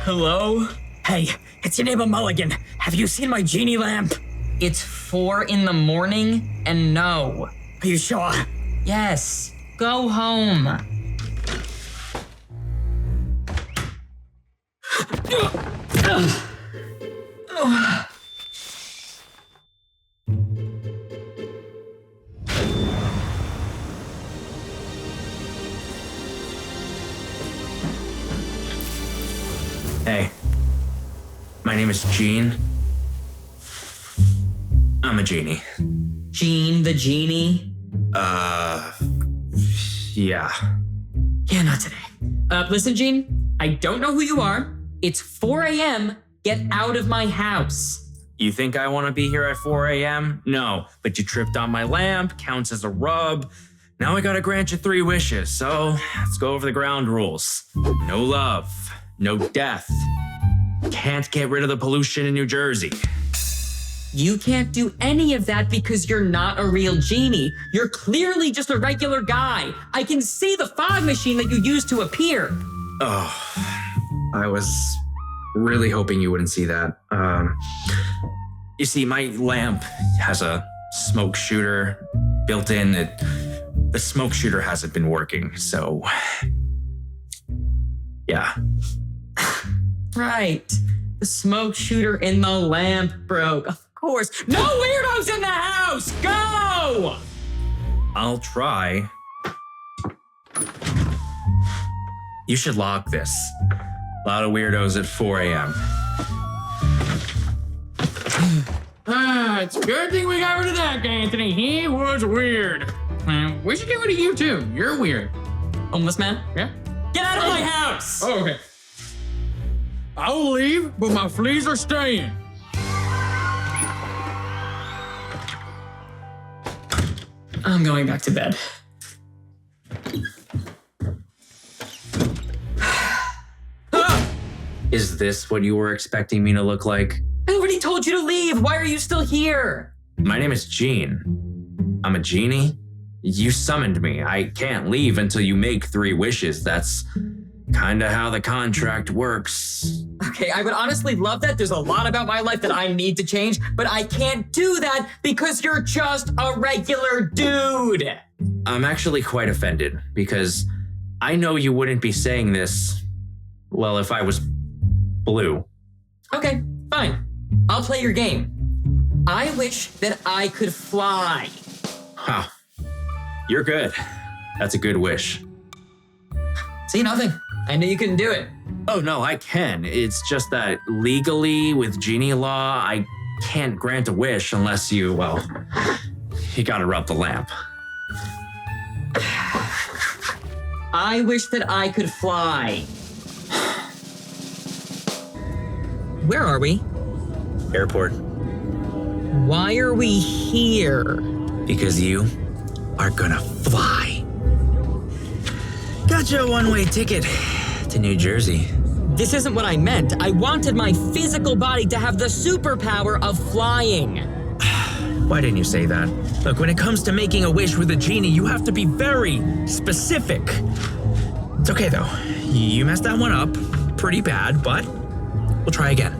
Hello? Hey, it's your neighbor Mulligan. Have you seen my genie lamp? It's 4 a.m. and no. Are you sure? Yes. Go home. Hey, my name is Gene. I'm a genie. Gene the genie? Yeah. Yeah, not today. Listen, Gene, I don't know who you are. It's 4 a.m. Get out of my house. You think I want to be here at 4 a.m.? No, but you tripped on my lamp, counts as a rub. Now I gotta grant you 3 wishes, so let's go over the ground rules. No love, no death. Can't get rid of the pollution in New Jersey. You can't do any of that because you're not a real genie. You're clearly just a regular guy. I can see the fog machine that you used to appear. Oh, I was really hoping you wouldn't see that. You see, my lamp has a smoke shooter built in. The smoke shooter hasn't been working, so yeah. Right. The smoke shooter in the lamp broke. Of course. No weirdos in the house! Go! I'll try. You should lock this. A lot of weirdos at 4 a.m. It's a good thing we got rid of that guy, Anthony. He was weird. We should get rid of you too. You're weird. Homeless man? Yeah? Get out of my house! Oh, okay. I'll leave, but my fleas are staying. I'm going back to bed. Is this what you were expecting me to look like? I already told you to leave. Why are you still here? My name is Gene. I'm a genie. You summoned me. I can't leave until you make 3 wishes. That's kinda how the contract works. Okay, I would honestly love that. There's a lot about my life that I need to change, but I can't do that because you're just a regular dude. I'm actually quite offended because I know you wouldn't be saying this, well, if I was blue. Okay, fine. I'll play your game. I wish that I could fly. Huh. You're good. That's a good wish. See, nothing. I knew you couldn't do it. Oh, no, I can. It's just that legally, with genie law, I can't grant a wish unless you, well, you gotta rub the lamp. I wish that I could fly. Where are we? Airport. Why are we here? Because you are gonna fly. Gotcha a one-way ticket to New Jersey. This isn't what I meant. I wanted my physical body to have the superpower of flying. Why didn't you say that? Look, when it comes to making a wish with a genie, you have to be very specific. It's okay, though. You messed that one up pretty bad, but we'll try again.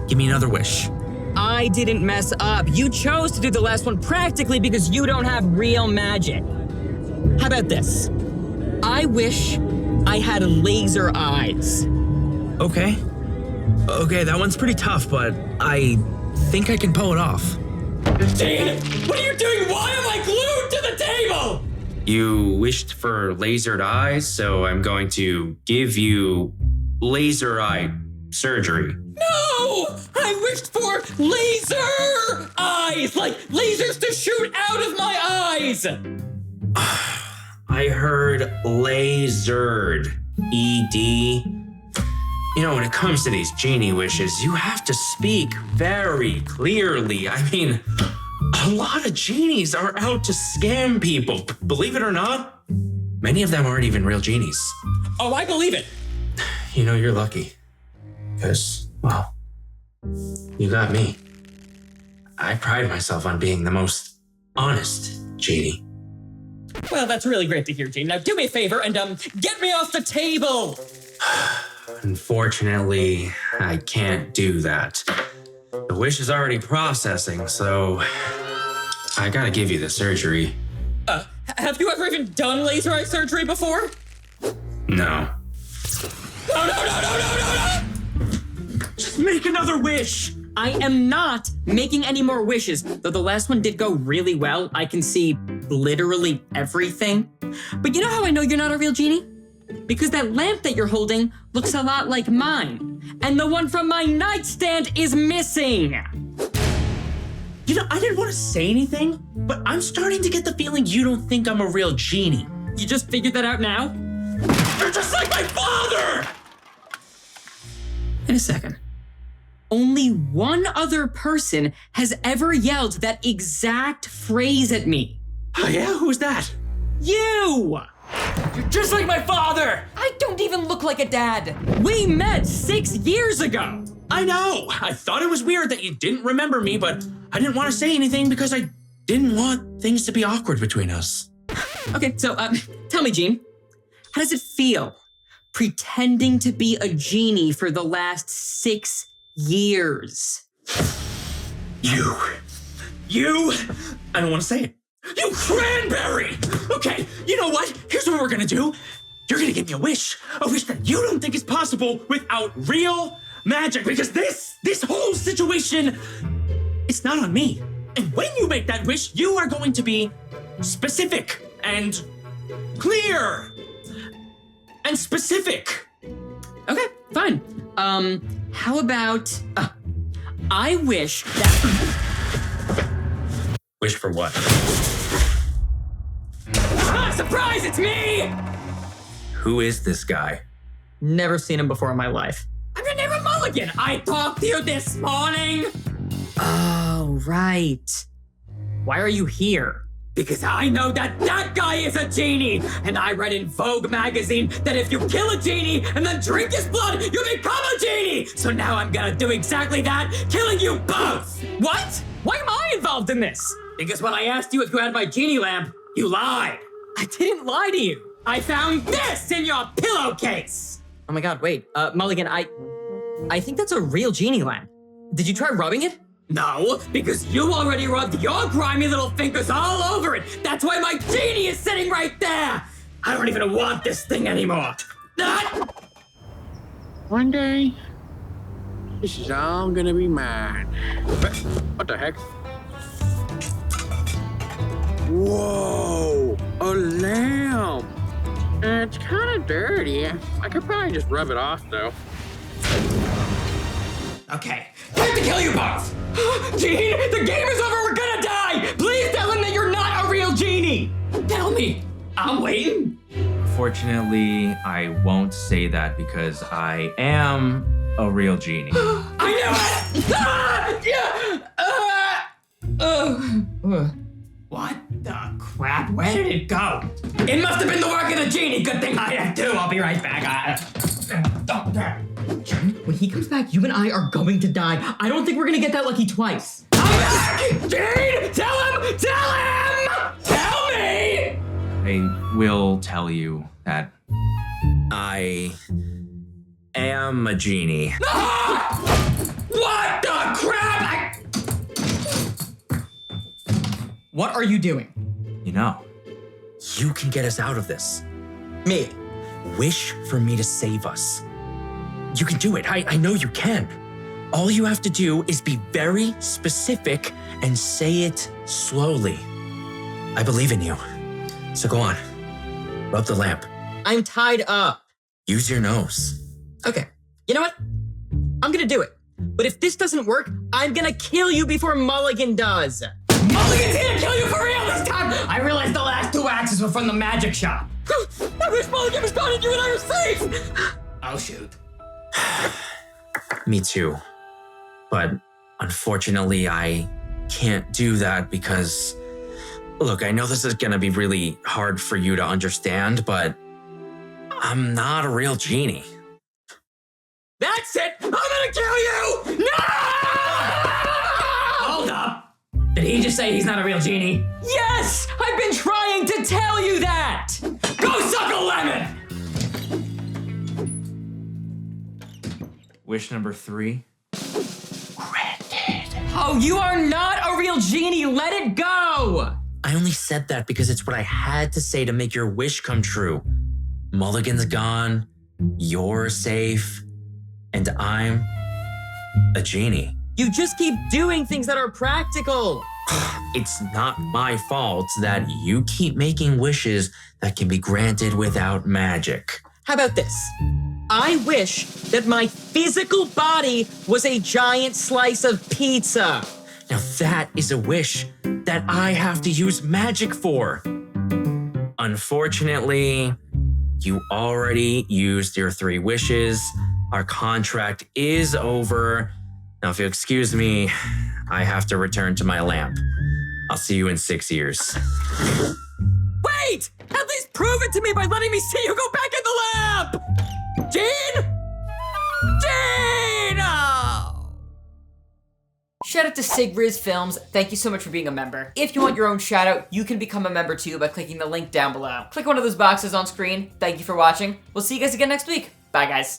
Give me another wish. I didn't mess up. You chose to do the last one practically because you don't have real magic. How about this? I wish I had laser eyes. Okay. Okay, that one's pretty tough, but I think I can pull it off. Gene, what are you doing? Why am I glued to the table? You wished for lasered eyes, so I'm going to give you laser eye surgery. No! I wished for laser eyes! Like lasers to shoot out of my eyes! I heard lasered. ED. You know, when it comes to these genie wishes, you have to speak very clearly. I mean, a lot of genies are out to scam people. Believe it or not, many of them aren't even real genies. Oh, I believe it. You know, you're lucky. Because, well, you got me. I pride myself on being the most honest genie. Well, that's really great to hear, Gene. Now do me a favor and get me off the table! Unfortunately, I can't do that. The wish is already processing, so I gotta give you the surgery. Have you ever even done laser eye surgery before? No. No! Just make another wish! I am not making any more wishes. Though the last one did go really well. I can see literally everything. But you know how I know you're not a real genie? Because that lamp that you're holding looks a lot like mine. And the one from my nightstand is missing. You know, I didn't want to say anything, but I'm starting to get the feeling you don't think I'm a real genie. You just figured that out now? You're just like my father! In a second. Only one other person has ever yelled that exact phrase at me. Oh yeah? Who's that? You! You're just like my father! I don't even look like a dad. We met 6 years ago. I know! I thought it was weird that you didn't remember me, but I didn't want to say anything because I didn't want things to be awkward between us. Okay, so tell me, Gene, how does it feel pretending to be a genie for the last 6 years? You, I don't want to say it. You cranberry! Okay, you know what? Here's what we're gonna do. You're gonna give me a wish that you don't think is possible without real magic, because this whole situation, it's not on me. And when you make that wish, you are going to be specific and clear and specific. Okay, fine. How about, I wish that... Wish for what? Surprise, it's me! Who is this guy? Never seen him before in my life. I'm your neighbor Mulligan. I talked to you this morning. Oh, right. Why are you here? Because I know that guy is a genie, and I read in Vogue magazine that if you kill a genie and then drink his blood, you become a genie! So now I'm gonna do exactly that, killing you both! What? Why am I involved in this? Because when I asked you if you had my genie lamp, you lied. I didn't lie to you. I found this in your pillowcase! Oh my god, wait. Mulligan, I think that's a real genie lamp. Did you try rubbing it? No, because you already rubbed your grimy little fingers all over it. That's why my genie is sitting right there. I don't even want this thing anymore. One day, this is all gonna be mine. What the heck? Whoa, a lamp. It's kind of dirty. I could probably just rub it off, though. Okay, time to kill you both! Gene, the game is over. We're gonna die. Please tell him that you're not a real genie. Tell me! I'm waiting! Fortunately, I won't say that because I am a real genie. I knew it! What the crap? Where did it go? It must have been the work of the genie. Good thing I have two. I'll be right back. When he comes back, you and I are going to die. I don't think we're gonna get that lucky twice. I'm back! Gene! Tell him! Tell him! Tell me! I will tell you that I am a genie. Ah! What the crap? What are you doing? You know, you can get us out of this. Me. Wish for me to save us. You can do it. I know you can. All you have to do is be very specific and say it slowly. I believe in you. So go on. Rub the lamp. I'm tied up. Use your nose. Okay, you know what? I'm gonna do it. But if this doesn't work, I'm gonna kill you before Mulligan does. Mulligan's gonna kill you for real this time! I realized the last 2 axes were from the magic shop. I wish Mulligan was gone and you and I were safe. Oh, shoot. Me too. But unfortunately, I can't do that because, look, I know this is gonna be really hard for you to understand, but I'm not a real genie. That's it! I'm gonna kill you! No! Hold up. Did he just say he's not a real genie? Yes! I've been trying to tell you that! Go suck a lemon! Wish number 3. Oh, you are not a real genie. Let it go. I only said that because it's what I had to say to make your wish come true. Mulligan's gone, you're safe, and I'm a genie. You just keep doing things that are practical. It's not my fault that you keep making wishes that can be granted without magic. How about this? I wish that my physical body was a giant slice of pizza. Now that is a wish that I have to use magic for. Unfortunately, you already used your 3 wishes. Our contract is over. Now, if you'll excuse me, I have to return to my lamp. I'll see you in 6 years. Wait! At least prove it to me by letting me see you go back in the lab! Gene? Gene! Oh. Shout out to Sigriz Films. Thank you so much for being a member. If you want your own shout out, you can become a member too by clicking the link down below. Click one of those boxes on screen. Thank you for watching. We'll see you guys again next week. Bye, guys.